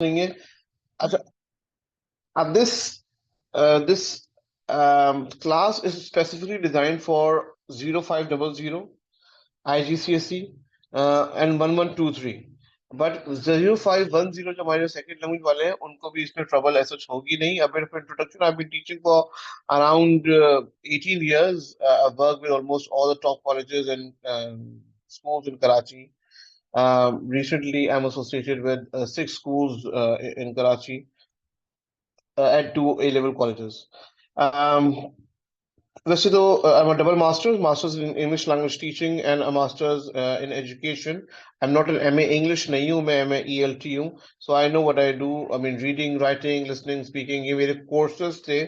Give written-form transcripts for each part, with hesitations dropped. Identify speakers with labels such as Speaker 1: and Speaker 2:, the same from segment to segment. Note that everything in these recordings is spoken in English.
Speaker 1: नहीं है। अच्छा, this class is specifically designed for 0500 IGCSE and 1123. But 0510 जो हमारे सेकंड लैंग्वेज वाले हैं उनको भी इसमें ट्रबल ऐसा होगी नहीं. A bit of introduction. I've been teaching for around 18 years. I've worked with almost all the top colleges and schools in Karachi. Recently, I'm associated with six schools in Karachi at two A-level colleges. Um, वैसे तो I'm a double master's in English language teaching and a master's in education. I'm not an MA English नहीं हूँ, मैं MA ELT हूँ. So I know what I do. I mean reading, writing, listening, speaking ये मेरे courses थे.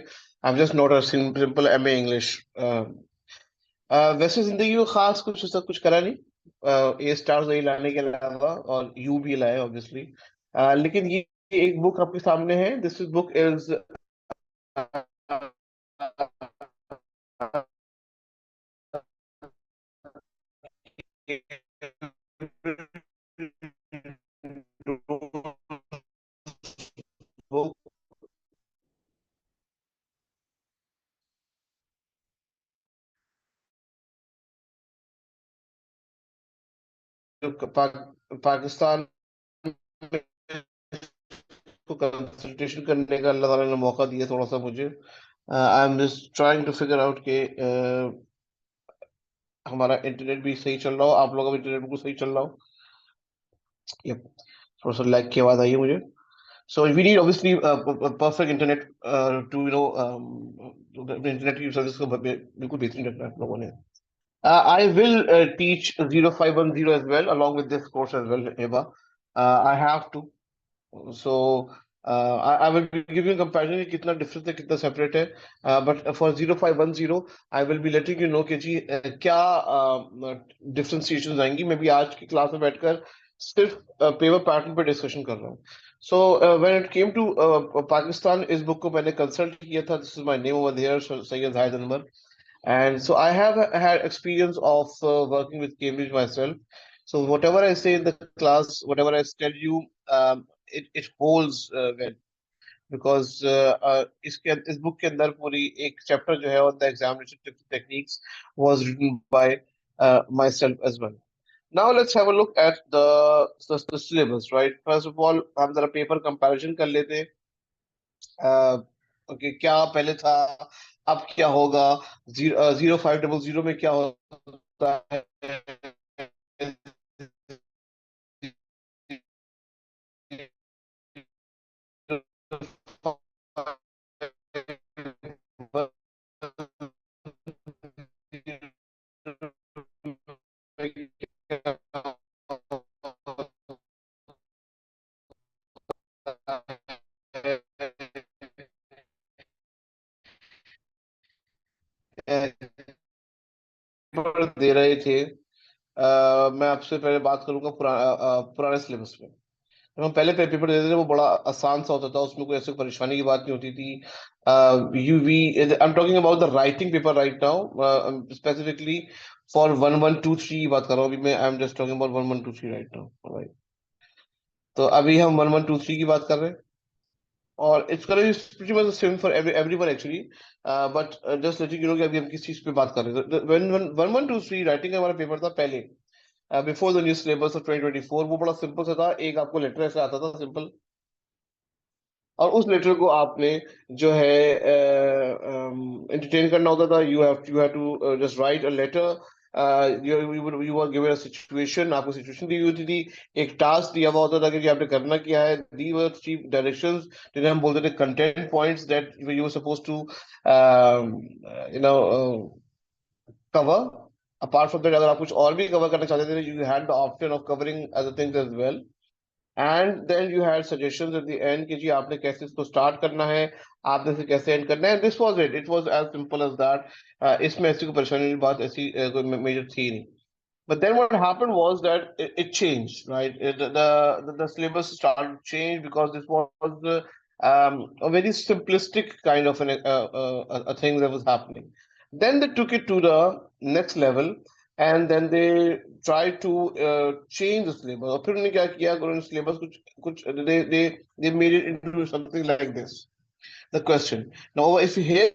Speaker 1: I'm just not a simple MA English. वैसे जिंदगी में खास कुछ ऐसा कुछ करा नहीं. ए स्टार्स वही लाने के अलावा और यू भी लाए ऑब्वियसली. लेकिन ये एक बुक आपके सामने है. This is book is Pakistan को कंसल्टेशन करने का अल्लाह ताला ने मौका दिया थोड़ा सा मुझे. I am just trying to figure out के हमारा इंटरनेट भी सही चल रहा हो, आप लोगों का भी इंटरनेट बिल्कुल सही चल रहा हो. Yep. थोड़ा सा लैग की आवाज आई है मुझे. So we need obviously a perfect internet to the internet की सर्विस को बिल्कुल बेहतरीन रखना है आप लोगों ने. I will teach 0510 as well along with this course as well, Eva. I have to. So I will be giving a comparison कि कितना difference है कितना separate है. But for 0510 I will be letting you know कि जी क्या differentiations आएंगी. मैं भी आज की क्लास में बैठकर सिर्फ पेपर पैटर्न पे डिस्कशन कर रहा हूँ. So when it came to Pakistan, इस बुक को मैंने कंसल्ट किया था. This is my name over there, Sayyid Zahid Anwar. And so I have had experience of working with Cambridge myself. So whatever I say in the class, whatever I tell you, it holds well. Because इस book के अंदर पूरी एक chapter जो है on the examination techniques was written by myself as well. Now let's have a look at the syllabus, right? First of all, हम जरा paper comparison कर लेते हैं. ओके, क्या पहले था, अब क्या होगा. 0500 में क्या होता है. दे रहे थे. मैं आपसे पहले बात करूंगा पुराने सिलेबस में. जब हम पहले पेपर देते थे वो बड़ा आसान सा होता था, उसमें कोई ऐसी परेशानी की बात नहीं होती थी. UV I am talking about the writing paper right now, specifically for 1123 की बात कर रहा हूँ अभी मैं. आई am just talking about 1123 right now. तो अभी हम 1123 की बात कर रहे हैं. और it's gonna be pretty much the same for everyone actually. But just letting you know कि अभी हम किस चीज पे बात कर रहे हैं. व्हेन 1123 राइटिंग का हमारा पेपर था पहले, before the new syllabus of 2024. वो बड़ा सिंपल सा था. एक आपको लेटर ऐसे आता था सिंपल, और उस लेटर को आपने जो है एंटरटेन करना होता था. You have to just write a letter. You are given a situation. आपको सिचुएशन दी होती थी, एक टास्क दिया हुआ होता था कि आपने करना क्या है. दी वर थ्री डायरेक्शंस जिन्हें हम बोलते थे content points that you were suppose to you know cover. Apart from that अगर आप कुछ और भी कवर करना चाहते थे, you had the option of covering other things as well. And then you had suggestions at the end कि जी आपने कैसे इसको स्टार्ट करना है, आपने इसे कैसे एंड करना है. This was it. It was as simple as that. इसमें ऐसी कोई परेशानी की बात ऐसी कोई मेजर थी नहीं. But then what happened was that it changed, right? The syllabus started to change because this was a very simplistic kind of a thing that was happening. Then they took it to the next level. and then they try to change the syllabus. और फिर उन्होंने क्या किया, उन्होंने syllabus कुछ कुछ they made it into something like this. The question now, if here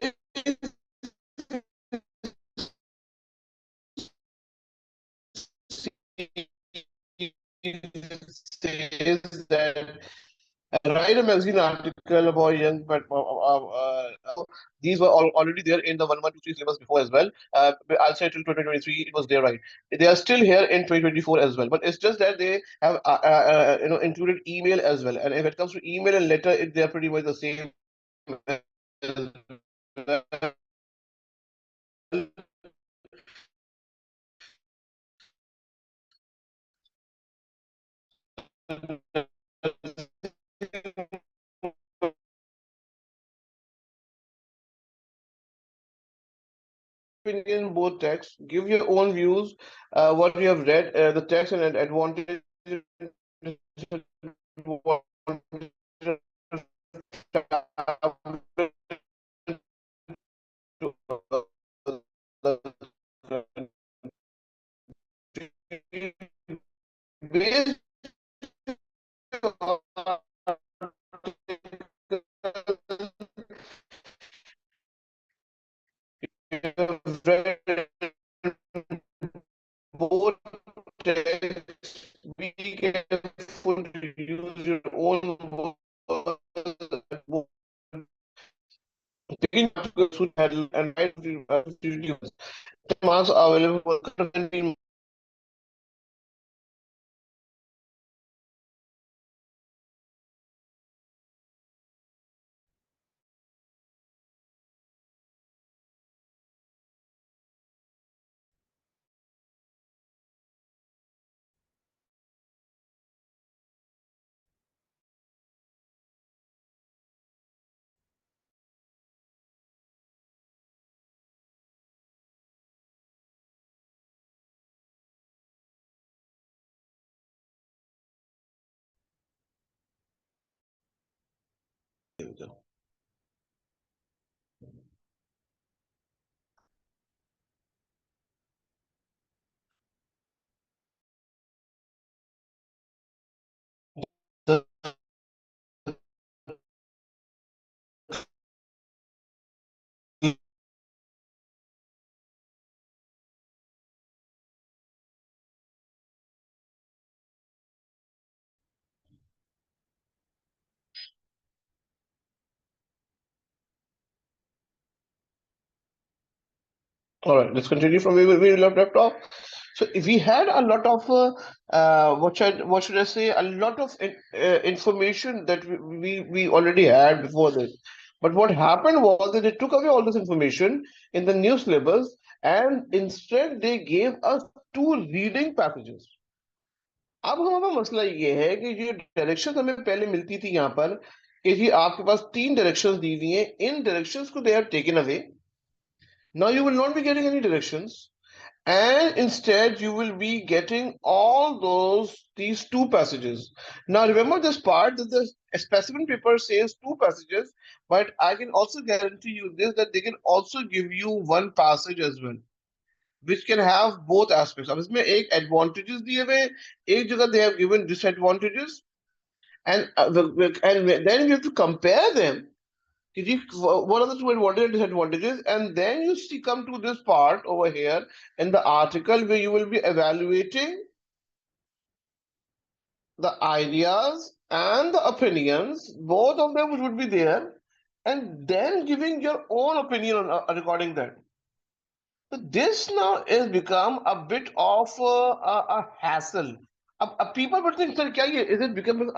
Speaker 1: says that write a magazine article about young, but these were already there in the 1123 syllabus before as well. I'll say till 2023 it was there, right? They are still here in 2024 as well, but it's just that they have included email as well. And if it comes to email and letter, they are pretty much the same as well. Opinion, both texts. Give your own views, what you have read, the text and advantage. Based both texts, be careful to use your own words. Taking articles should handle and write videos. 10 marks are available for content. All right, let's continue from where we left off. So if we had a lot of what should I say? A lot of information that we already had before this. But what happened was that they took away all this information in the new syllabus, and instead they gave us two reading passages. अब हमारा मसला ये है कि जो direction हमें पहले मिलती थी यहाँ पर कि जी आपके पास तीन डायरेक्शंस दी हुई हैं, इन डायरेक्शंस को they have taken away. Now you will not be getting any directions, and instead you will be getting all these two passages. Now remember this part that the specimen paper says two passages, but I can also guarantee you this that they can also give you one passage as well, which can have both aspects. अब इसमें एक advantages दिए हुए, एक जगह they have given disadvantages, and then you have to compare them. What are the two advantages and disadvantages? And then you see, come to this part over here in the article where you will be evaluating the ideas and the opinions, both of them would be there, and then giving your own opinion on, regarding that. So this now has become a bit of a hassle. People would think, sir, क्या ये, is it become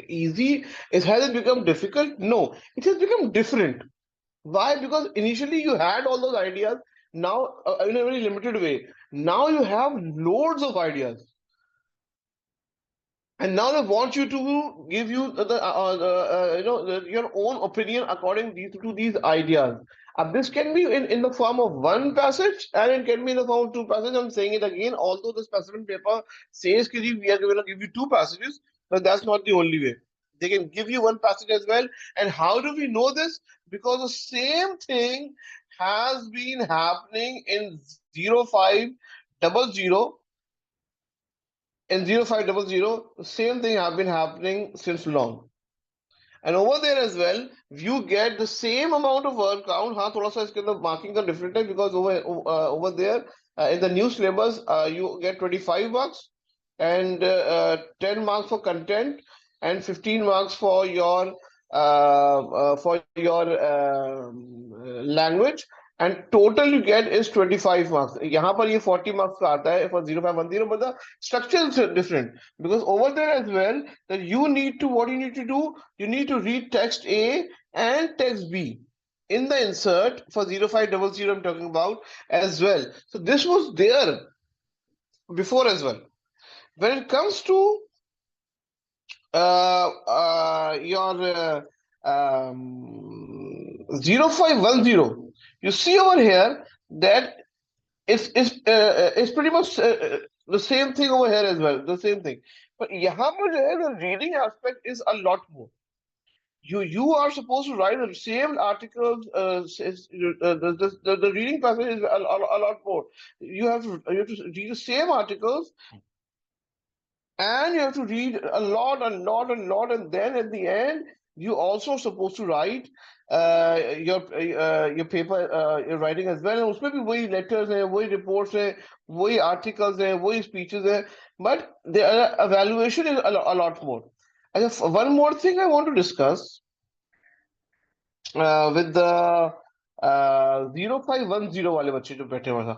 Speaker 1: easy? Has it become difficult? No, it has become different. Why? Because initially you had all those ideas. Now, in a very limited way. Now you have loads of ideas, and now they want you to give you your own opinion according to these ideas. This can be in the form of one passage, and it can be in the form of two passages. I'm saying it again. Although the specimen paper says that we are going to give you two passages, but that's not the only way. They can give you one passage as well. And how do we know this? Because the same thing has been happening in 0500 and 0500, the same thing have been happening since long. And over there as well, you get the same amount of word count. हाँ थोड़ा सा इसके अंदर marking का different है because over there in the new syllabus you get 25 marks and 10 marks for content and 15 marks for your language, and total you get is 25 marks. यहाँ पर ये 40 marks का आता है for 0510, but the structure is different because over there as well that you need to, what you need to do, you need to read text A and text B in the insert for 0500 I'm talking about as well. So this was there before as well. When it comes to your 0510, you see over here that it's pretty much the same thing over here as well, the same thing. But यहाँ पर जो है, the reading aspect is a lot more. You are supposed to write the same articles. The reading passage is a lot more. You have to read the same articles, and you have to read a lot and lot and lot, and then at the end you also supposed to write your paper, your writing as well. And उसमें भी वही letters हैं, वही reports हैं, वही articles हैं, वही speeches हैं, but the evaluation is a lot more. And one more thing I want to discuss with the 0510 वाले बच्चे जो बैठे हुए थे,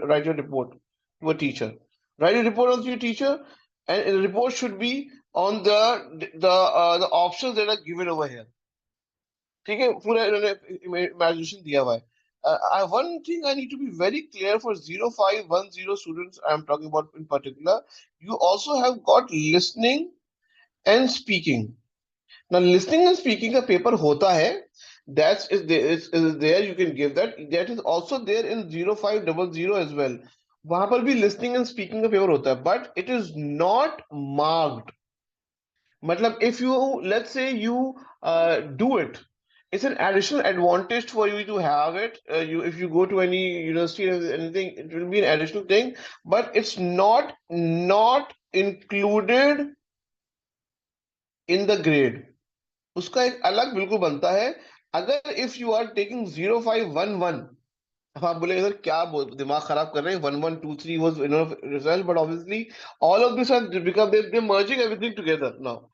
Speaker 1: write your report to a teacher. Write a report on your teacher, and the report should be on the options that are given over here. ठीक है, पूरा इन्होंने imagination दिया हुआ है. One thing I need to be very clear for 0510 students I'm talking about in particular, you also have got listening and speaking. Now, listening and speaking का paper होता है, that is there, you can give that. That is also there in 0500 as well. वहां पर भी listening and speaking का paper होता है, but it is not marked. मतलब if you, let's say you do it, it's an additional advantage for you to have it. If you go to any university or anything, it will be an additional thing, but it's not included in the grade. उसका एक अलग बिल्कुल बनता है. अगर if you are taking 0511, आप बोले sir क्या दिमाग खराब कर रहे हैं, 1123 was enough result, but obviously all of this have become, they're merging everything together now,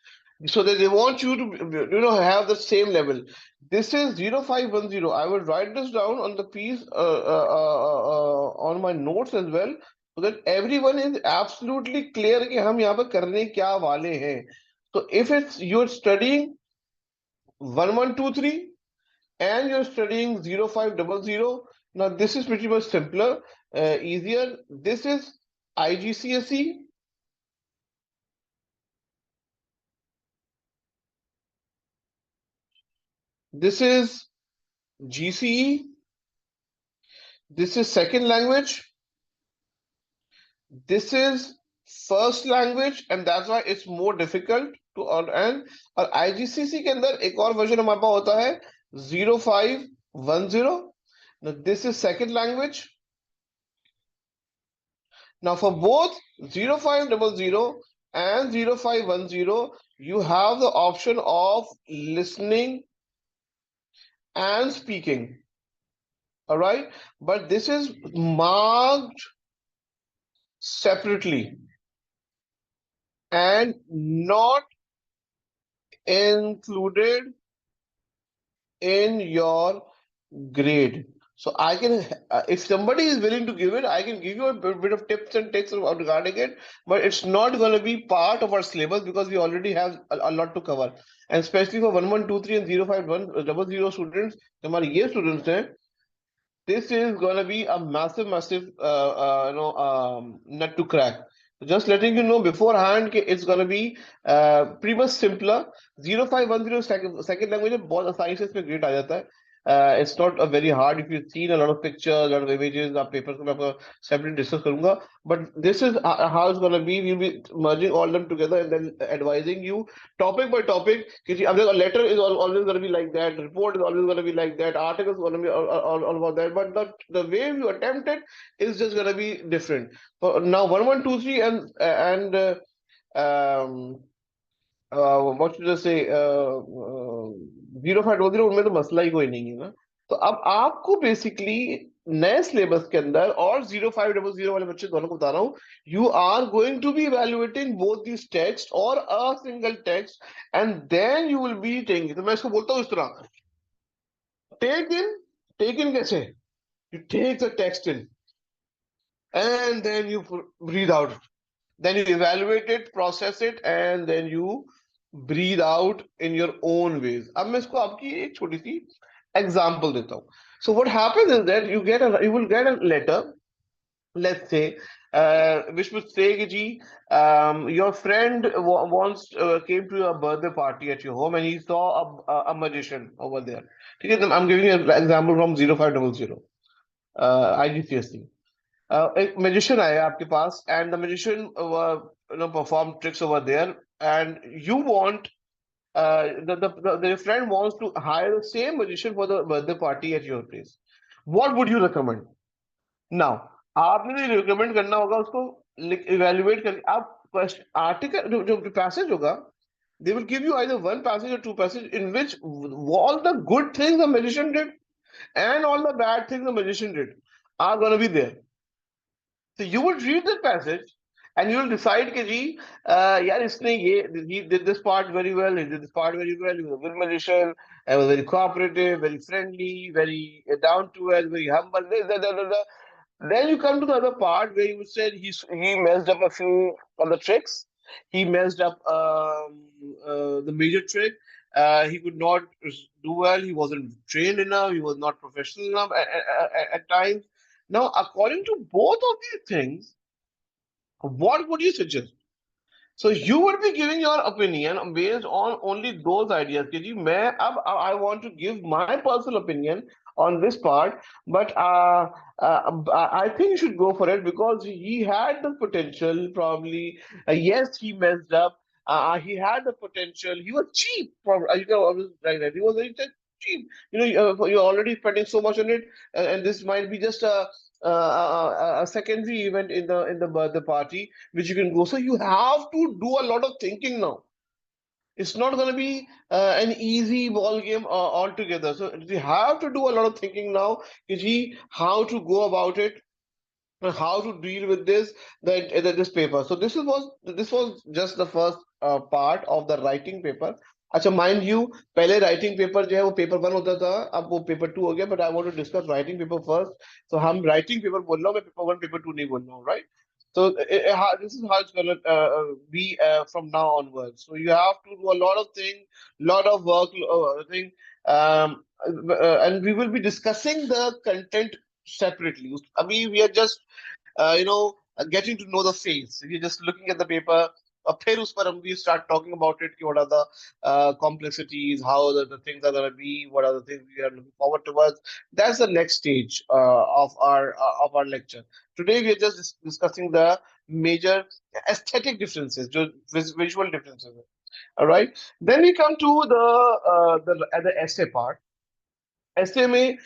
Speaker 1: so that they want you to have the same level. This is 0510. I will write this down on the piece on my notes as well, so that everyone is absolutely clear कि हम यहाँ पर करने क्या वाले हैं. So if it's you're studying 1123 and you're studying 0500, now this is pretty much simpler, easier. This is IGCSE. This is GCE. This is second language. This is first language, and that's why it's more difficult to understand. और IGCSE के अंदर एक और version हमारे पास होता है 0510. Now this is second language. Now for both 0500 and 0510, you have the option of listening and speaking. All right, but this is marked separately and not included in your grade. So I can, if somebody is willing to give it, I can give you a bit of tips and tricks regarding it, but it's not going to be part of our syllabus because we already have a lot to cover. And especially for 1123 and 0510 students, हमारे ये students हैं, this is going to be a massive nut to crack. Just letting you know beforehand it's going to be pretty much simpler. 0510 second language में बहुत आसानी से इसमें grade आ जाता है. It's not a very hard. If you've seen a lot of pictures, a lot of images, आप papers को मैं आपको separately discuss करूंगा. But this is how it's gonna be. We'll be merging all them together and then advising you topic by topic. कि अब देखो, letter is always gonna be like that. Report is always gonna be like that. Article is gonna be all about that. But the way you attempt it is just gonna be different. So now 1, 1, 2, 3 and what should I से 0500 उनमें तो मसला ही कोई नहीं है ना. तो अब आपको बेसिकली नए सिलेबस के अंदर और 0500 वाले बच्चे दोनों को बता रहा हूँ. You are going to be evaluating both this text और a single text and then you will be taking. तो मैं इसको बोलता हूँ इस तरह, टेक इन कैसे, you take the text in and then you breathe out. Then you evaluate it, process it, and then you breathe out in your own ways. अब मैं इसको आपकी एक छोटी सी एग्जाम्पल देता हूँ. So what happens is that you will get a letter, let's say, which would say कि जी, your friend once came to your birthday party at your home and he saw a magician over there. ठीक है, I'm giving you an example from 0500 IGCSE. एक magician आया आपके पास and the magician perform tricks over there and you want the friend wants to hire the same magician for the birthday party at your place. What would you recommend? Now आपने जो recommend करना होगा उसको evaluate करके आप article जो passage होगा, they will give you either one passage or two passages in which all the good things the magician did and all the bad things the magician did are going to be there. So you would read the passage and you will decide कि जी, यार इसने ये, he did this part very well, he did this part very well, he was a good magician, he was very cooperative, very friendly, very down to earth, very humble. Then you come to the other part where you said he messed up a few of the tricks. He messed up the major trick. He could not do well. He wasn't trained enough. He was not professional enough at times. Now, according to both of these things, what would you suggest? So you would be giving your opinion based on only those ideas. कि जी मैं अब I want to give my personal opinion on this part, but I think you should go for it because he had the potential. Probably, yes, he messed up. He had the potential. He was cheap. Probably, you know, I was like that. He was very cheap. You know, you're already spending so much on it, and this might be just a secondary event in the birthday party which you can go. So you have to do a lot of thinking now. It's not going to be an easy ball game altogether. So you have to do a lot of thinking now. You see how to go about it and how to deal with this paper. So this was just the first part of the writing paper. अच्छा, mind you, पहले writing paper जो है वो paper 1 होता था, अब वो paper 2 हो गया. But I want to discuss writing paper first. तो हम राइटिंग पेपर बोल रहा हूँ मैं, पेपर 1 पेपर 2 नहीं बोल रहा हूँ, right? So this is how it's gonna be from now onwards. So you have to do a lot of things, lot of work, thing, and we will be discussing the content separately. I mean, we are just getting to know the face. If you're just looking at the paper, फिर उस पर हम we start talking about it. What are the complexities? How the things are going to be? What are the things we are looking forward towards? That's the next stage of our lecture. Today we are just discussing the major aesthetic differences, visual differences. All right. Then we come to the essay part. Essay में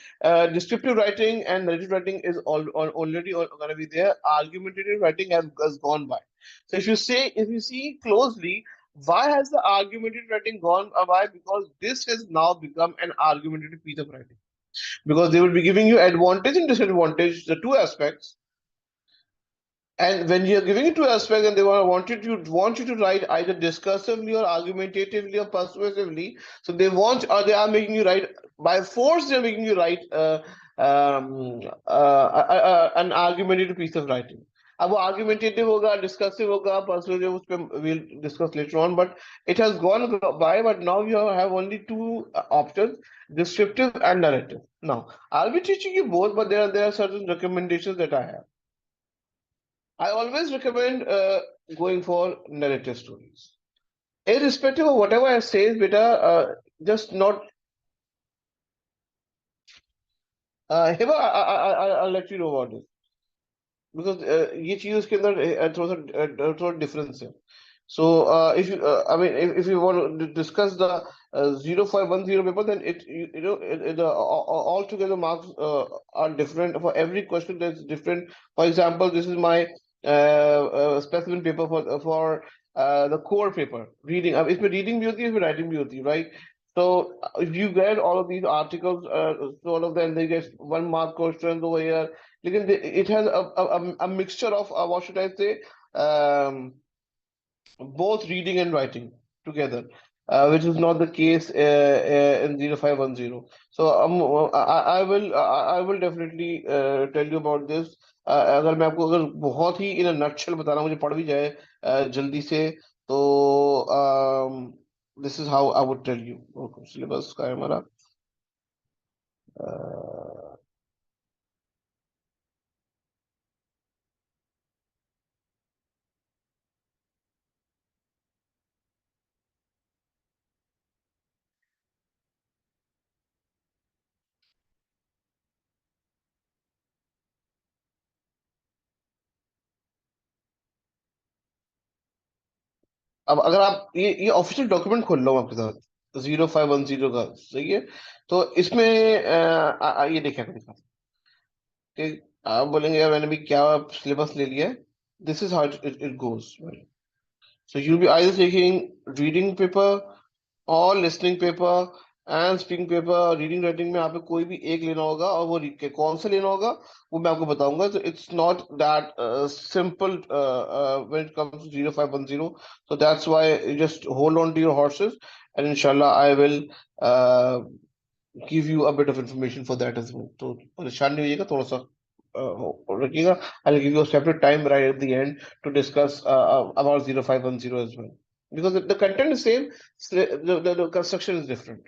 Speaker 1: descriptive writing and narrative writing is already going to be there. Argumentative writing has gone by. So if you see closely, why has the argumentative writing gone by? Because this has now become an argumentative piece of writing. Because they will be giving you advantage and disadvantage, the two aspects. And when you're giving it two aspects and they want you to write either discursively or argumentatively or persuasively, so they are making you write by force. They're making you write an argumentative piece of writing. अब वो argumentative होगा, discursive होगा, persuasive, उस पे we'll discuss later on. But it has gone by. But now you have only two options: descriptive and narrative. Now I'll be teaching you both, but there are certain recommendations that I have. I always recommend going for narrative stories. Irrespective of whatever I say, beta, just not. Hiba, I'll let you know about this because ये चीज उसके अंदर थोड़ा difference है. So if you, I mean, if you want to discuss the 0510 paper, then altogether marks are different for every question. There's different. For example, this is my specimen paper for the core paper reading. अब इसमें reading भी होती है, इसमें writing भी होती है, right? So if you get all of these articles, so all of them, they get 1 mark questions over here. It has a mixture of what should I say? Um, Both reading and writing together, which is not the case in 0510. So I will definitely tell you about this. अगर मैं आपको अगर बहुत ही in nutshell बताना मुझे पड़ भी जाए जल्दी से तो this is how I would tell you. Syllabus का है हमारा. अ, अब अगर आप ये ऑफिशियल डॉक्यूमेंट खोल लो आपके साथ 0510 का, सही है. तो इसमें ये देखा देखा कि आप बोलेंगे यार मैंने भी क्या सिलेबस ले लिया है. This is how it goes. So you'll be either taking reading paper or listening paper and speaking paper. Reading writing में आपको कोई भी एक लेना होगा और वो कौन सा लेना होगा वो मैं आपको बताऊंगा. So it's not that simple when it comes to 0510. So that's why you just hold on to your horses and inshallah I will uh, give you a bit of information for that as well. तो परेशान नहीं होइएगा, थोड़ा सा रखिएगा. I'll give you a separate time right at the end to discuss about 0510 as well. Because the content is same, the construction is different.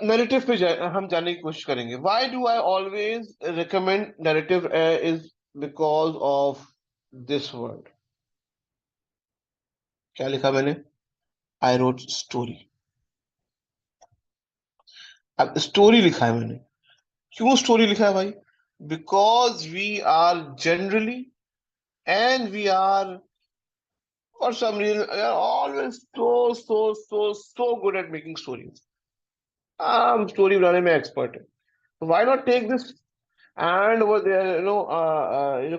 Speaker 1: Narrative पे हम जाने की कोशिश करेंगे. Why do I always recommend narrative is because of this word. क्या लिखा मैंने? I wrote story. अब स्टोरी लिखा है मैंने. क्यों स्टोरी लिखा है भाई? Because we are generally and we are for some reason we are always so good at making stories. हम स्टोरी बनाने में एक्सपर्ट है. So why not take this and over there,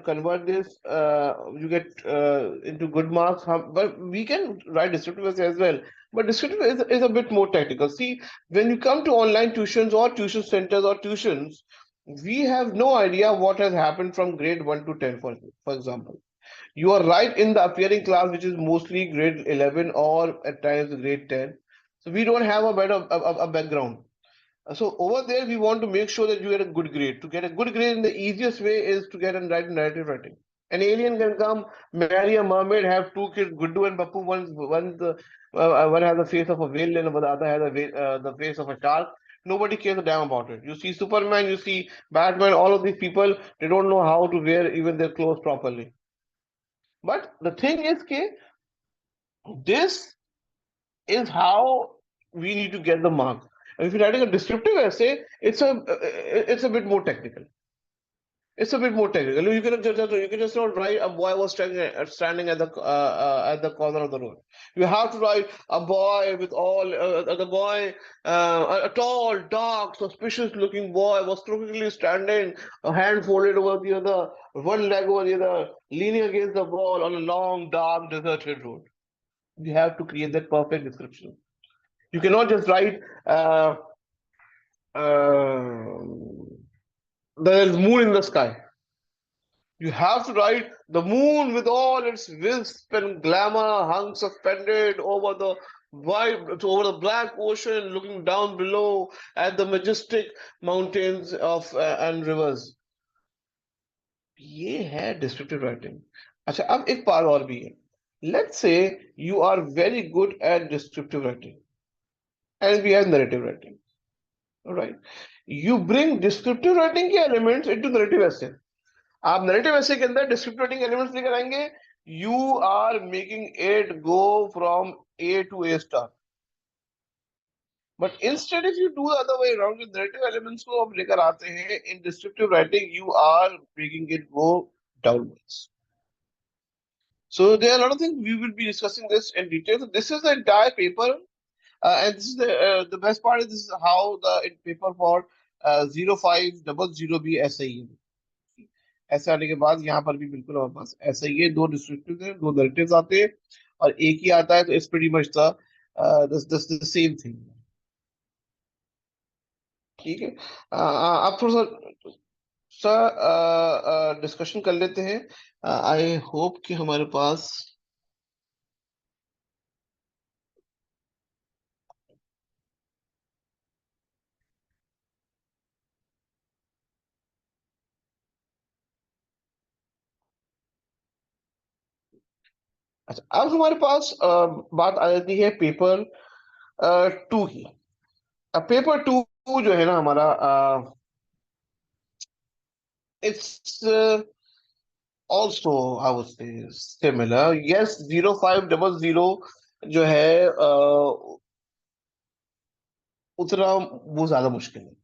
Speaker 1: convert this. You get into good marks. But we can write descriptive essay as well. But descriptive is a bit more technical. See, when you come to online tuitions or tuition centers or tuitions, we have no idea what has happened from grade 1 to 10, for example. You are right in the appearing class, which is mostly grade 11 or at times grade 10. So we don't have a better a background. So over there, we want to make sure that you get a good grade. To get a good grade, in the easiest way is to get and write narrative writing. An alien can come, marry a mermaid, have 2 kids, Guddu and Bappu. One has the face of a whale and the other has the face of a shark. Nobody cares a damn about it. You see Superman, you see Batman, all of these people, they don't know how to wear even their clothes properly. But the thing is, this is how we need to get the mark. And if you're writing a descriptive essay, it's a bit more technical. It's a bit more technical. You can just not write a boy was standing at the corner of the road. You have to write a boy with all the boy a tall, dark, suspicious looking boy was crookedly standing, a hand folded over the other, one leg over the other, leaning against the wall on a long, dark, deserted road. You have to create that perfect description. You cannot just write uh, there's moon in the sky. You have to write the moon with all its wisp and glamour hung suspended over the over the black ocean, looking down below at the majestic mountains of and rivers. ये है descriptive writing. अच्छा, अब एक बात और भी है. Let's say you are very good at descriptive writing and we have narrative writing. All right. You bring descriptive writing के elements into narrative essay. आप नैरेटिव ऐसे के अंदर डिस्क्रिप्टिव एलिमेंट्स लेकर आएंगे. You are making it go from A to A star. But instead if you do other way around, narrative elements को आप लेकर आते हैं in descriptive writing, you are breaking it go downwards. So there are a lot of things we will be discussing this in detail. So this is the entire paper, and this is the best part is this is how the paper for 0500 भी ऐसा ही है. ऐसे आने के बाद यहाँ पर भी बिल्कुल हमारे पास ऐसा ही है, दो डिस्क्रिप्टिव है, दो नरेटिव्स आते हैं और एक ही आता है, तो it's pretty much the same thing. ठीक है. आप थोड़ा सा डिस्कशन कर लेते हैं. आई होप कि हमारे पास. अच्छा, अब हमारे पास बात आ जाती है पेपर टू की. अब पेपर टू जो है ना हमारा, it's also I would say similar. Yes, 0500 जो है उतना वो ज्यादा मुश्किल है.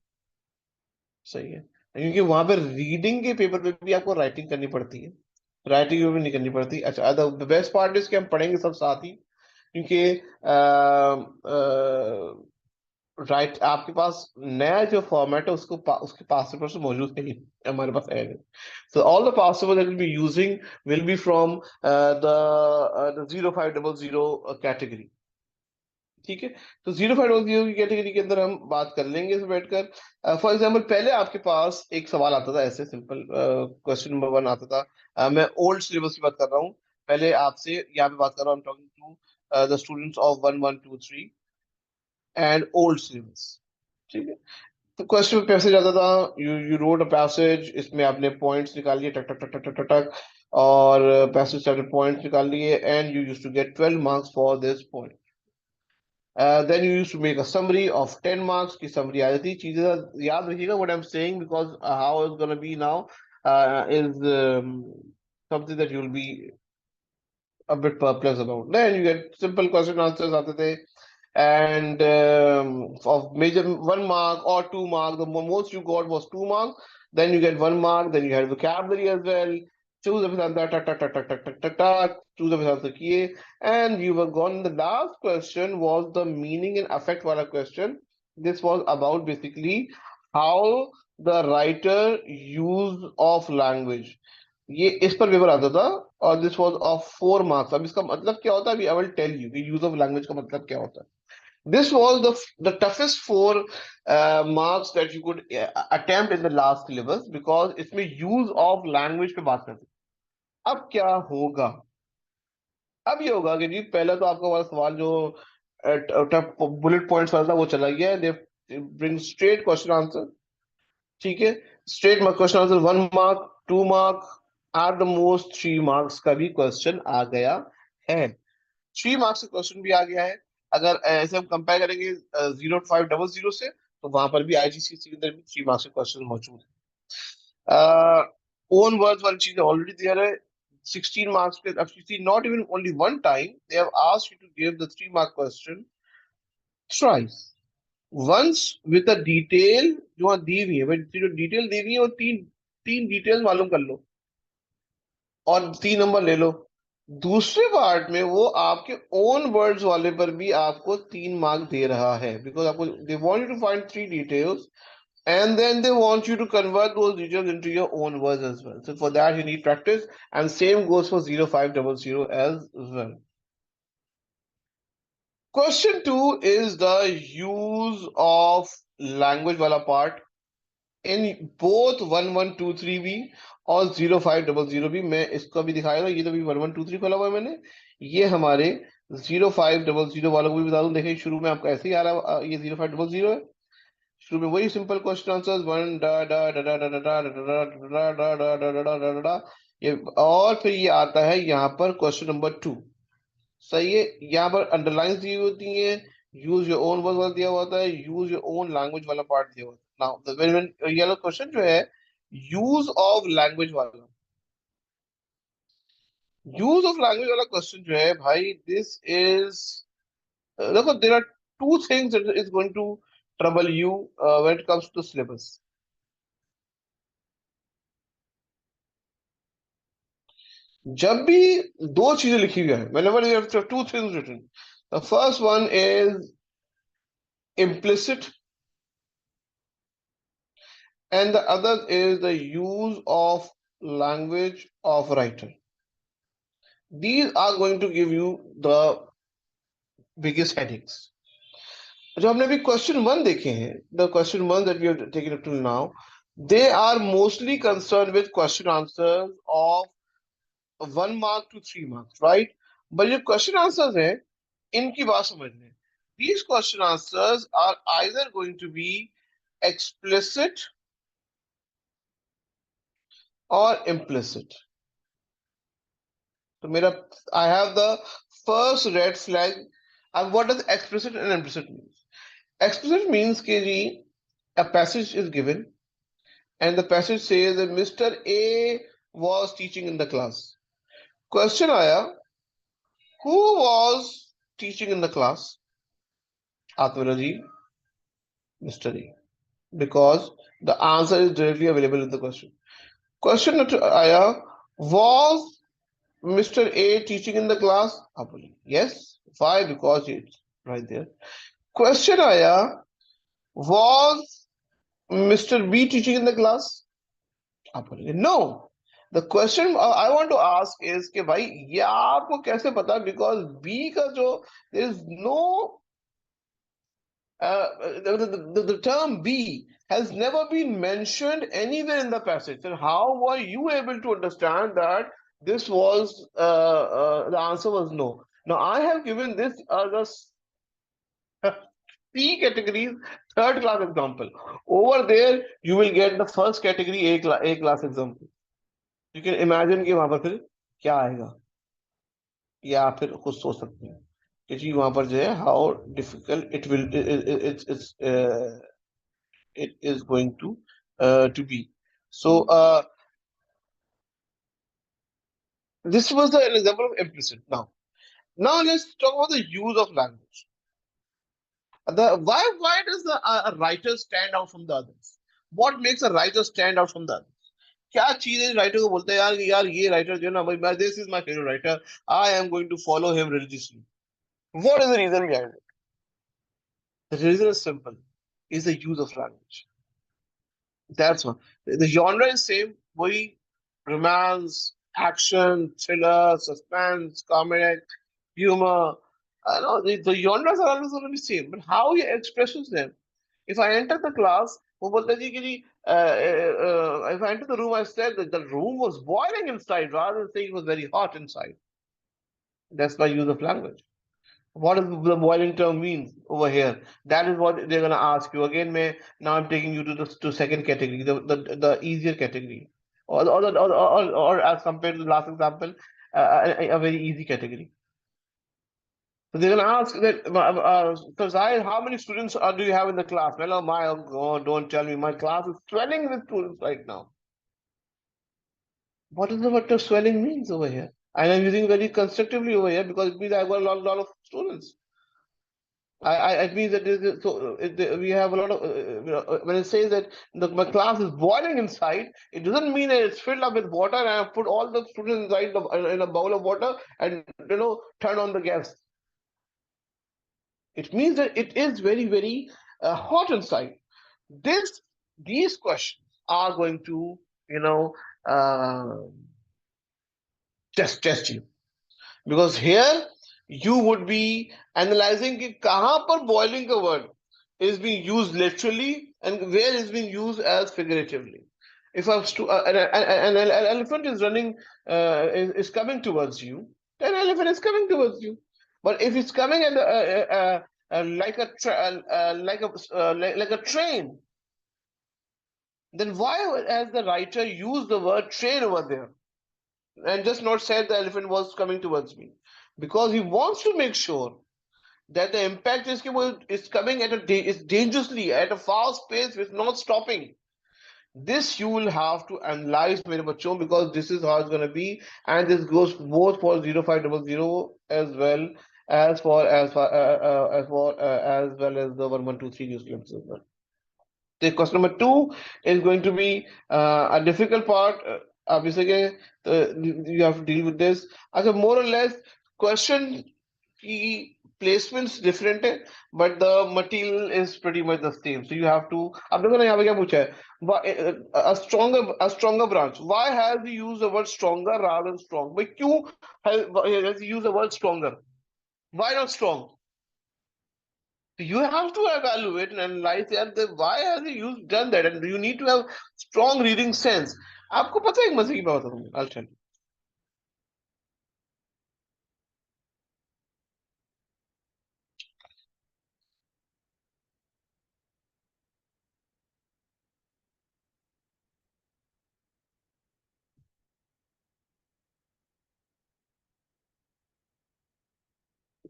Speaker 1: सही है, क्योंकि वहां पे रीडिंग के पेपर पे भी आपको राइटिंग करनी पड़ती है, राइटिंग भी नहीं करनी पड़ती. अच्छा, द बेस्ट पार्ट इज कि हम पढ़ेंगे सब साथ ही, क्योंकि राइट आपके पास नया जो फॉर्मेट है उसको उसके पास पेपर से मौजूद नहीं है, हमारे पास है नहीं. So all the past paper that we'll be using will be from the 0500 category. ठीक है. तो 0500 की कैटेगरी के अंदर हम बात कर लेंगे इस बैठकर. फॉर एग्जाम्पल, पहले आपके पास एक सवाल आता था ऐसे सिंपल, क्वेश्चन नंबर वन आता था. मैं ओल्ड सिलेबस की बात कर रहा हूँ. पहले आपसे यहाँ पे बात कर रहा हूँ, talking to the students of 1123 and old syllabus. ठीक है. तो क्वेश्चन में पैसेज आता था, you you wrote a passage, इसमें आपने पॉइंट्स निकाल लिए, टक टक टक टक टक टक टक, और पैसेज से आपने पॉइंट्स निकाल लिए, and you use to get 12 marks for this point. Then you use to make a summary of 10 marks की समरी आ जाती. चीजें याद रखिएगा what I am saying, because how is gonna be now is something that you will be a bit perplexed about. Then you get simple question answers आते थे, and of major 1 mark or 2 mark. The most you got was 2 marks. Then you get 1 mark. Then you had vocabulary as well. Choose the answer, tak tak tak tak tak tak tak tak. Choose the answer किए, and you were gone. The last question was the meaning and effect वाला question. This was about basically how the writer use of language. ये इस पर paper आता था, और this was of 4 marks. अब इसका मतलब क्या होता है, अभी आई विल टेल यू कि यूज ऑफ लैंग्वेज का मतलब क्या होता है. This was the toughest 4 marks that you could attempt in the last syllabus, because इसमें यूज ऑफ लैंग्वेज पे बात करते हैं. अब क्या होगा, अब ये होगा कि जी पहले तो आपका वाला सवाल जो बुलेट पॉइंट्स वाला था वो चला गया है. They bring straight question answer. ठीक है. Straight question answer, 1 mark, 2 mark, at the most 3 marks का भी क्वेश्चन आ गया है. 3 मार्क्स का क्वेश्चन भी आ गया है. अगर ऐसे हम कंपेयर करेंगे 0500 से, तो वहां पर भी आईजीसीसी के अंदर भी 3 मार्क्स के क्वेश्चन मौजूद है. ओन वर्ड्स वाली चीजें ऑलरेडी दिया है 16 मार्क्स पे. अब not even only one time they have asked you to give the 3 mark question thrice. Once with a detail जो वहाँ दी हुई है, भाई जो डिटेल दी हुई है वो तीन तीन डिटेल मालूम कर लो और 3 नंबर ले लो. दूसरे पार्ट में वो आपके ओन वर्ड्स वाले पर भी आपको 3 मार्क दे रहा है, बिकॉज आपको they want you to find 3 details, and then they want you to convert those details into your own words as well. So for that you need practice, and same goes for 0500 as well. Question 2 is the use of language wala part in both 1123 भी और 0500 भी. मैं इसको भी दिखाया था, ये तो भी 1123 खोला हुआ है मैंने. ये हमारे 0500 वालों को भी बता दूं. देखिए शुरू में आपका ऐसे ही आ रहा है, ये 0500 है. शुरू में वही सिंपल क्वेश्चन आंसर्स, वन डा डा डा डा डा डा डा डा डा डा डा डा डा डा डा डा, ये. और फिर ये आता है यहाँ पर क्वेश्चन नंबर 2. सही है. यहाँ पर अंडरलाइन दी होती है, यूज योर ओन वर्ड वाला दिया हुआ होता है, यूज योर ओन लैंग्वेज वाला पार्ट दिया होता है. नाउ द व्हेन ये क्वेश्चन जो है यूज ऑफ लैंग्वेज वाला, यूज ऑफ लैंग्वेज वाला क्वेश्चन जो है भाई, दिस इज, देखो there are two things that is going to trouble you when it comes to the syllabus. जब भी दो चीजें लिखी हुई है, whenever you have two things written, the first one is implicit and the other is the use of language of writer. These are going to give you the biggest headaches. जो हमने अभी क्वेश्चन वन देखे हैं, the question one that we have taken up till now, they are mostly concerned with question answers of 1 mark to 3 marks, right? But जो question answers हैं, इनकी बात समझ लें. These question answers are either going to be explicit or implicit. So I have the first red flag. And what does explicit and implicit mean? Explicit means that a passage is given and the passage says that Mr. A was teaching in the class. Question आया, who was teaching in the class? Atmaraji, Mr. A. Because the answer is directly available in the question. Question आया, was Mr. A teaching in the class? Yes. Why? Because it's right there. Question आया, was Mr. B teaching in the class? No. The question I want to ask is कि भाई ये आपको कैसे पता? Because B का जो there is no the term B has never been mentioned anywhere in the passage. Then how were you able to understand that this was the answer was no? Now I have given this as a C categories third class example. Over there you will get the first category A class example. You can imagine कि वहां पर फिर क्या आएगा, या फिर खुद सोच सकते हैं कि जी वहां पर जो है how difficult it will it is going to be. So this was an example of implicit. Now let's talk about the use of language. Why does a writer stand out from the others? What makes a writer stand out from the others? क्या चीज है writer को बोलते हैं यार यार ये writer जो है ना भाई this is my favourite writer, I am going to follow him religiously. What is the reason behind it? The reason is simple, is the use of language. That's one. The genre is same. We romance, action, thriller, suspense, comedy, humor. I know the genres are always going to be same, but how he expresses them. If I enter the class, वो बोलता है जी कि जी, if I enter the room, I said that the room was boiling inside rather than saying it was very hot inside. That's my use of language. What does the boiling term mean over here? That is what they're gonna ask you. Again, now I'm taking you to the second category, the easier category, or as compared to the last example, a very easy category. So they're gonna ask that, so Zahid, how many students do you have in the class? Well, oh God, don't tell me. My class is swelling with students right now. What is the word of swelling means over here? And I'm using very constructively over here because it means I've got a lot of students. It means that we have a lot of when it says that my class is boiling inside, it doesn't mean that it's filled up with water and I put all the students inside in a bowl of water and turn on the gas. It means that it is very hot inside. These questions are going to test you. Because here you would be analyzing कि कहाँ पर boiling का word is being used literally and where is being used as figuratively. If an elephant is running, is coming towards you, then an elephant is coming towards you. But if it's coming like a train, then why has the writer used the word train over there? And just not said the elephant was coming towards me, because he wants to make sure that the impact is coming is dangerously at a fast pace with not stopping. This you will have to analyze, mere bachcho, because this is how it's going to be, and this goes both for 0500 as well as well as the 1123 news clips as well. The question number two is going to be a difficult part. Obviously, you have to deal with this. As a more or less question की placements different है, but the material is pretty much the same. So you have to. अब देखो ना यहाँ पे क्या पूछा है? A stronger branch. Why has he used the word stronger rather than strong? भाई क्यों has he used the word stronger? Why not strong? So you have to evaluate and analyze that why has he used done that, and you need to have strong reading sense. आपको पता है एक मजे की बात बताऊं? I'll tell you.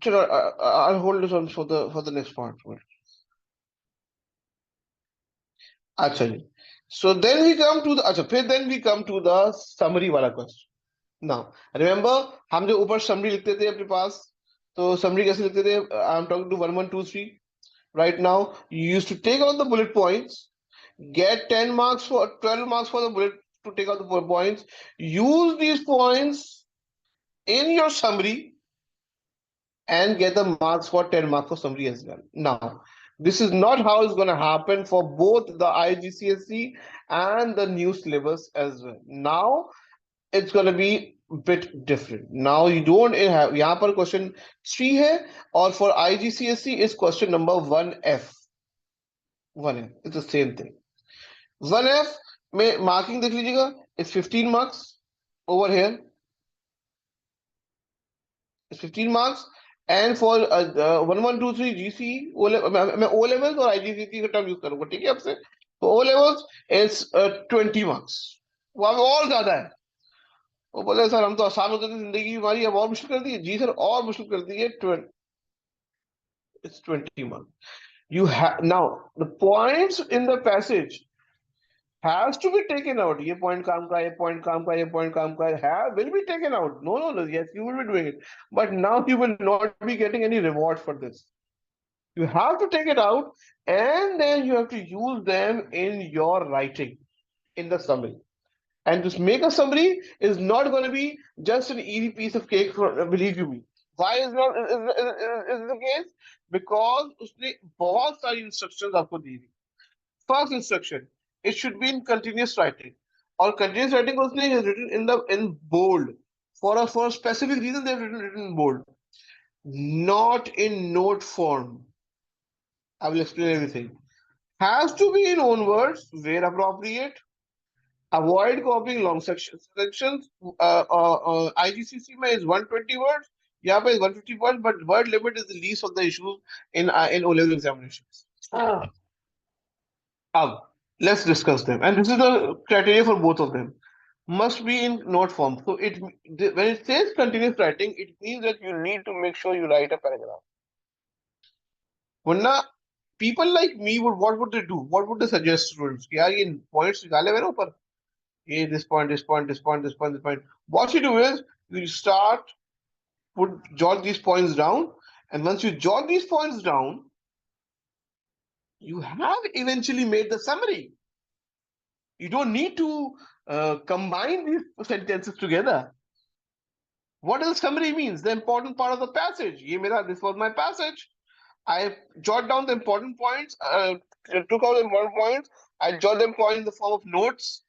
Speaker 1: चलो, I'll hold this on for the next part. अच्छा जी. So then we come to the अच्छा फिर then we come to the summary वाला question. Now remember हम जो ऊपर summary लिखते थे अपने पास, तो summary कैसे लिखते थे? I'm talking to 1123. Right now you used to take out the bullet points, get 10 marks for 12 marks for the bullet to take out the bullet points, use these points in your summary and get the marks for 10 marks for summary as well. Now, this is not how it's going to happen for both the IGCSE and the new syllabus as well. Now, it's going to be a bit different. Now, you don't have, यहाँ पर question 3 है, और for IGCSE is question number 1F. 1F, it's the same thing. 1F में marking देख लीजिएगा, it's 15 marks over here. It's 15 marks. And for 1123 GC मैं O levels और IGCSE का टर्म यूज करूंगा, ठीक है आपसे? तो O levels is 20 marks. वहां पे और ज्यादा है. वो बोले सर हम तो आसान होते थे जिंदगी हमारी, अब और मुश्किल कर दी है. जी सर और मुश्किल कर दी है. It's 20 marks. You have now the points in the passage has to be taken out. ये point काम का, ये point काम का, ये point काम का will be taken out. No. Yes, you will be doing it, but now you will not be getting any reward for this. You have to take it out, and then you have to use them in your writing in the summary. And just make a summary is not going to be just an easy piece of cake. Believe you me. Why is the case? Because उसने बहुत सारी instructions आपको दी थी. First instruction, it should be in continuous writing. Or continuous writing उसने is written in bold. For a specific reason they've written in bold. Not in note form. I will explain everything. Has to be in own words where appropriate. Avoid copying long sections. IGCC में is 120 words. यहाँ पे is 150 words, but word limit is the least of the issues in O-level examinations. Let's discuss them. And this is the criteria for both of them. Must be in note form. So when it says continuous writing, it means that you need to make sure you write a paragraph. वरना people like me what would they do? What would they suggest students? यार ये points निकाले मेरे ऊपर. ये this point, this point, this point, this point, this point. What you do is you jot these points down, and once you jot these points down, you have eventually made the summary. You don't need to combine these sentences together. What does summary means? The important part of the passage. This was my passage. I jot down the important points, took out the important points. I jot them points in the form of notes.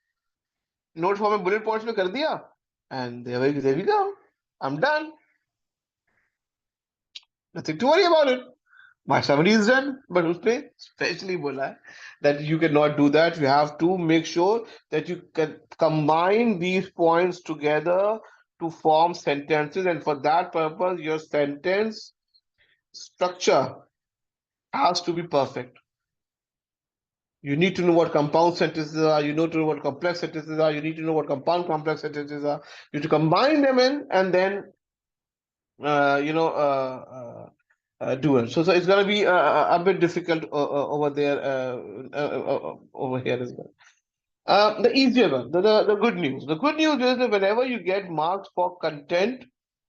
Speaker 1: Note form में bullet points में कर दिया, and there we go. I'm done. Nothing to worry about it. My summary is done. But उसने specially बोला है that you cannot do that. You have to make sure that you can combine these points together to form sentences, and for that purpose, your sentence structure has to be perfect. You need to know what compound sentences are. You need to know what complex sentences are. You need to know what compound complex sentences are. You have to combine them in, and then do it. So it's going to be a bit difficult over there, over here as well. The easier one, the good news. The good news is that whenever you get marks for content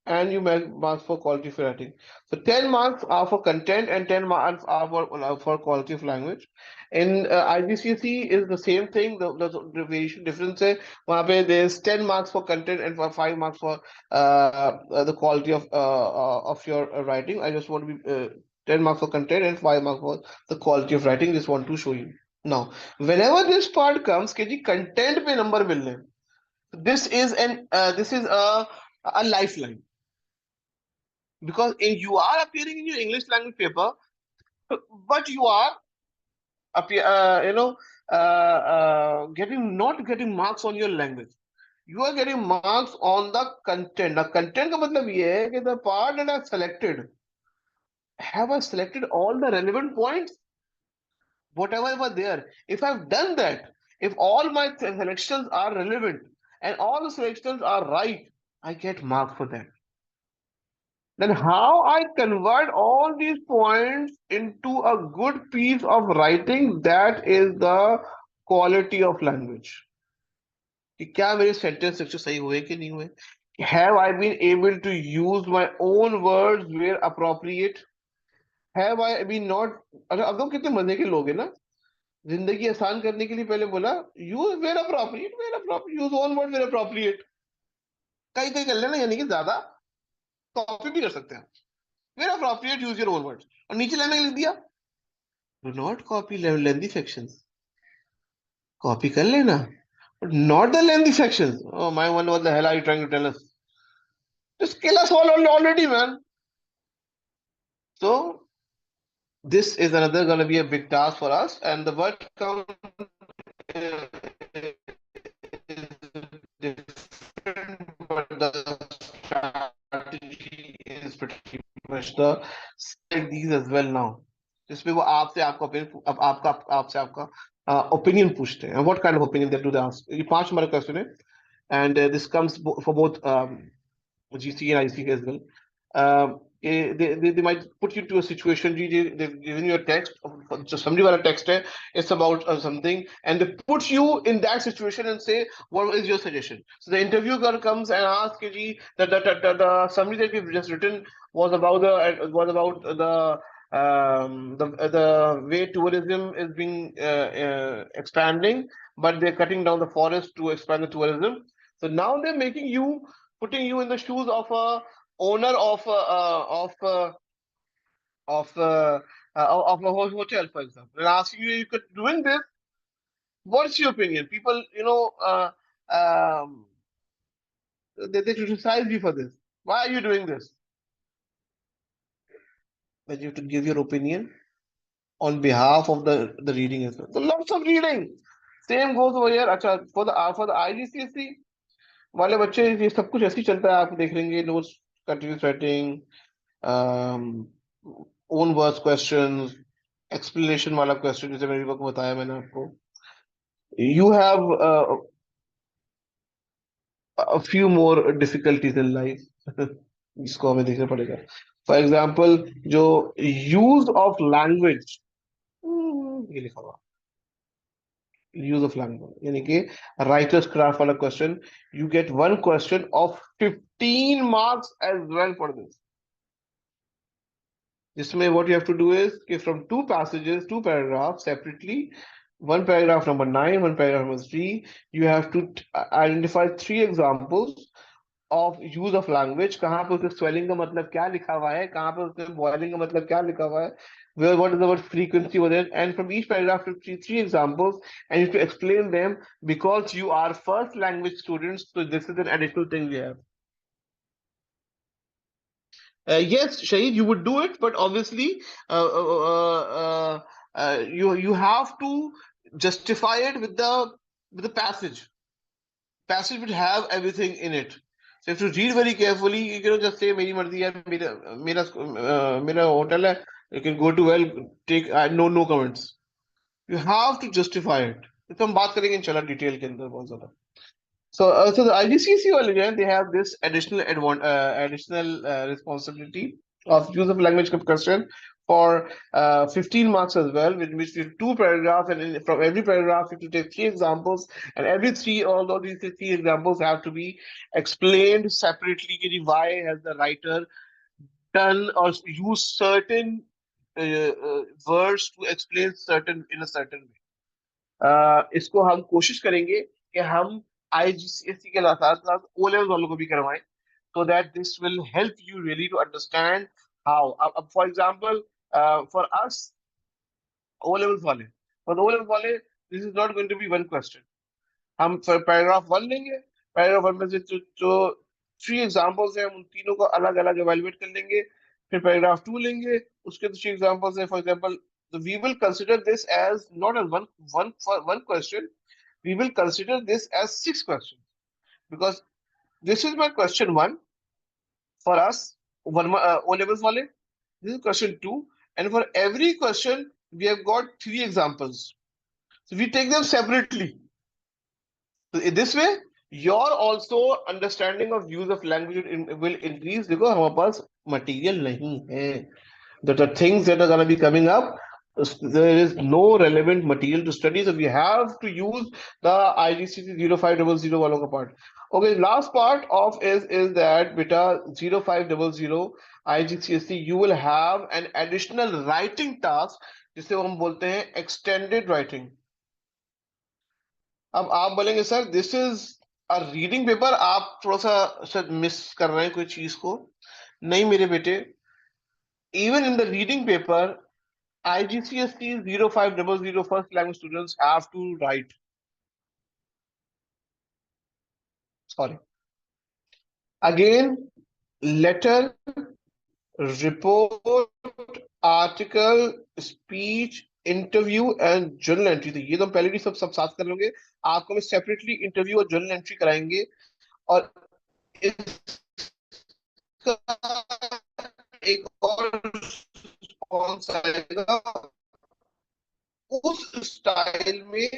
Speaker 1: and you make marks for quality of writing. So 10 marks are for content and 10 marks are for quality of language. In IGCSE is the same thing. The variation difference है वहाँ पे there's 10 marks for content and for 5 marks for the quality of your writing. I just want to be 10 marks for content and 5 marks for the quality of writing. Just want to show you. Now, whenever this part comes, कि जी content पे number मिलने, this is a lifeline because you are appearing in your English language paper, but you are appear, getting not getting marks on your language. You are getting marks on the content. Now, content का मतलब ये है कि the part that I selected, have I selected all the relevant points, whatever were there. If I've done that, if all my selections are relevant and all the selections are right, I get marks for that. Then how I convert all these points into a good piece of writing, that is the quality of language. कि क्या मेरे sentence structure सही हुए कि नहीं हुए? Have I been able to use my own words where appropriate? Have I been not? अरे अब तो कितने मजे के लोग हैं ना, जिंदगी आसान करने के लिए पहले बोला use where appropriate use own word where appropriate, कहीं कहीं कर लेना, यानी कि ज्यादा कॉपी भी कर सकते हैं, where appropriate use your own words, और नीचे लाइन में लिख दिया do not copy lengthy sections, copy कर लेना but not the lengthy sections. Oh my one, what the hell are you trying to tell us? Just kill us all already, man. So this is another gonna be a big task for us, and the word count is different, but the strategy is pretty much the same these as well now. जिसमें वो आपसे आपका आपसे आपका opinion पूछते हैं. What kind of opinion they do they ask? ये 5 number का क्वेश्चन है, and this comes for both GC and IC as well. They might put you to a situation, they've given you a text, just somebody will text hai, it's about something, and they put you in that situation and say, what is your suggestion? So the interviewer comes and asks, the summary that we've just written was about the way tourism is being expanding, but they're cutting down the forest to expand the tourism. So now they're putting you in the shoes of a owner of a hotel, for example, and asking you could doing this. What's your opinion? People, they criticize you for this. Why are you doing this? But you have to give your opinion on behalf of the reading as well. So lots of reading. Same goes over here. अच्छा, for the IGCSE वाले बच्चे ये सब कुछ ऐसे ही चलता है. आप देख लेंगे notes, continuous writing, own words questions, explanation वाला क्वेश्चन जैसे मेरे को बताया मैंने आपको. You have a few more difficulties in life जिसको हमें देखना पड़ेगा. फॉर एग्जाम्पल जो यूज ऑफ लैंग्वेज, ये लिखा हुआ यूज ऑफ लैंग्वेज यानी कि राइटर्स क्राफ्ट वाला question, you get one question of 15 marks as well for this. जिसमें what you have to do is कि from two passages, two paragraphs separately, one paragraph number 9, one paragraph number 3, you have to identify 3 examples of use of language. कहाँ पे उसके swelling का मतलब क्या लिखा हुआ है, कहाँ पे उसके boiling का मतलब क्या लिखा हुआ है, where what is the word frequency over there, and from each paragraph to three examples, and you have to explain them because you are first language students. So this is an additional thing we have. Yes, Shahid, you would do it, but obviously, you have to justify it with the passage. Passage would have everything in it. So if you read very carefully, you cannot just say मेरी मर्जी है, मेरा hotel है, you can go to well, take no comments. You have to justify it. तो हम बात करेंगे इंशाल्लाह डिटेल के अंदर बहुत ज्यादा. So the IGCSE again, they have this additional responsibility of use of language question for 15 marks as well, in which we have two paragraphs, and from every paragraph you have to take three examples, and every three, although these three examples have to be explained separately. Why has the writer done or used certain words to explain certain in a certain way. इसको हम कोशिश करेंगे कि हम IGCSE के साथ साथ O level वालों को भी करवाएं, so that this will help you really to understand how. For example, for us O levels वाले, for the O levels वाले, this is not going to be one question. हम पैराग्राफ वन लेंगे, paragraph one में से जो three examples हैं, हम उन तीनों को अलग अलग एवेलुएट कर लेंगे. फिर पैराग्राफ टू लेंगे, उसके थ्री एग्जांपल्स हैं. For example, we will consider this as not as one question. We will consider this as six questions, because this is my question one for us, one O levels wale. This is question two, and for every question we have got three examples. So we take them separately. So in this way, your also understanding of use of language will increase, because हमारे पास material नहीं है. That are things that are going to be coming up. There is no relevant material to study, so we have to use the IGCC 0500 वालों का part. Okay, last part of is that beta 0500 IGCSE, you will have an additional writing task, जिसे हम बोलते हैं extended writing. अब आप बोलेंगे sir this is a reading paper, आप थोड़ा सा सर मिस कर रहे हैं कोई चीज को. नहीं मेरे बेटे, even in the reading paper, IGCSE 0500 first language students have to write. Sorry. Again, letter, report, article, speech, interview and journal entry. तो ये तो हम पहले भी सब सब साथ कर लोगे. आपको मैं सेपरेटली इंटरव्यू और जर्नल एंट्री कराएंगे, और इसका एक और कौन सा आएगा उस स्टाइल में,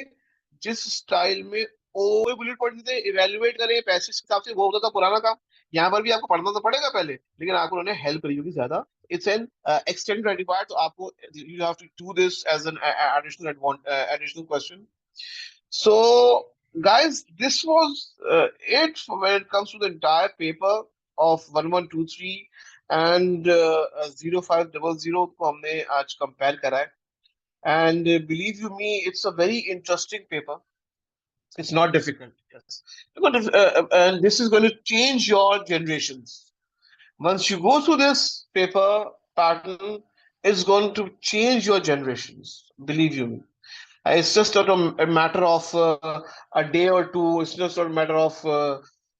Speaker 1: जिस स्टाइल में ओ बुलेट पॉइंट थे इवेल्युएट करें पैसे के हिसाब से, वो होता था पुराना काम. यहाँ पर भी आपको पढ़ना तो पड़ेगा पहले, लेकिन आपको उन्होंने हेल्प करी होगी ज्यादा. It's an extend ready part, तो आपको you have to do this as an additional question. So, guys, this was it when it comes to the entire paper of 1123 and 0500 को हमने आज कंपेयर करा है. And believe you me, it's a very interesting paper. It's not difficult. Yes, and this is going to change your generations. Once you go through this paper pattern, it's going to change your generations. Believe you me. It's just not a matter of a day or two. It's just not a matter of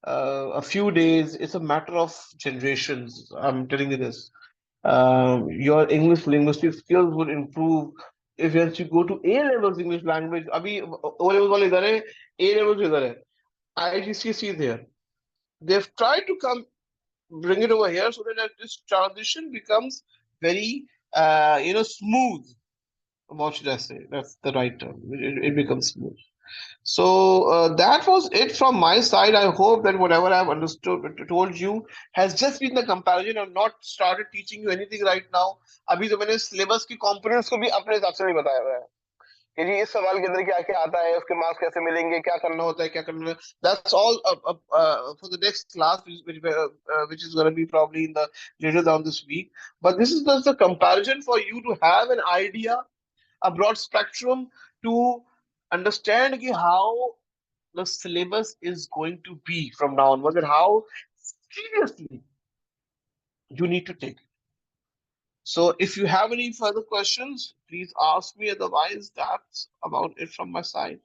Speaker 1: a few days. It's a matter of generations. I'm telling you this. Your English linguistic skills would improve if once you go to A levels English language. अभी O levels वाले इधर है, A levels इधर है. IGCSE there. They've tried to come bring it over here so that this transition becomes very smooth. What should I say? That's the right term. It becomes smooth. So that was it from my side. I hope that whatever I've understood, told you, has just been the comparison. I've not started teaching you anything right now. अभी तो मैंने syllabus की components को भी अपने हिसाब से नहीं बताया हुआ है कि जी इस सवाल के अंदर क्या क्या आता है, उसके मार्क्स कैसे मिलेंगे, क्या करना होता है, क्या करना है. That's all for the next class, which is going to be probably in the later down this week. But this is just a comparison for you to have an idea, a broad spectrum, to understand how the syllabus is going to be from now onwards, and how seriously you need to take it. So if you have any further questions, please ask me. Otherwise, that's about it from my side.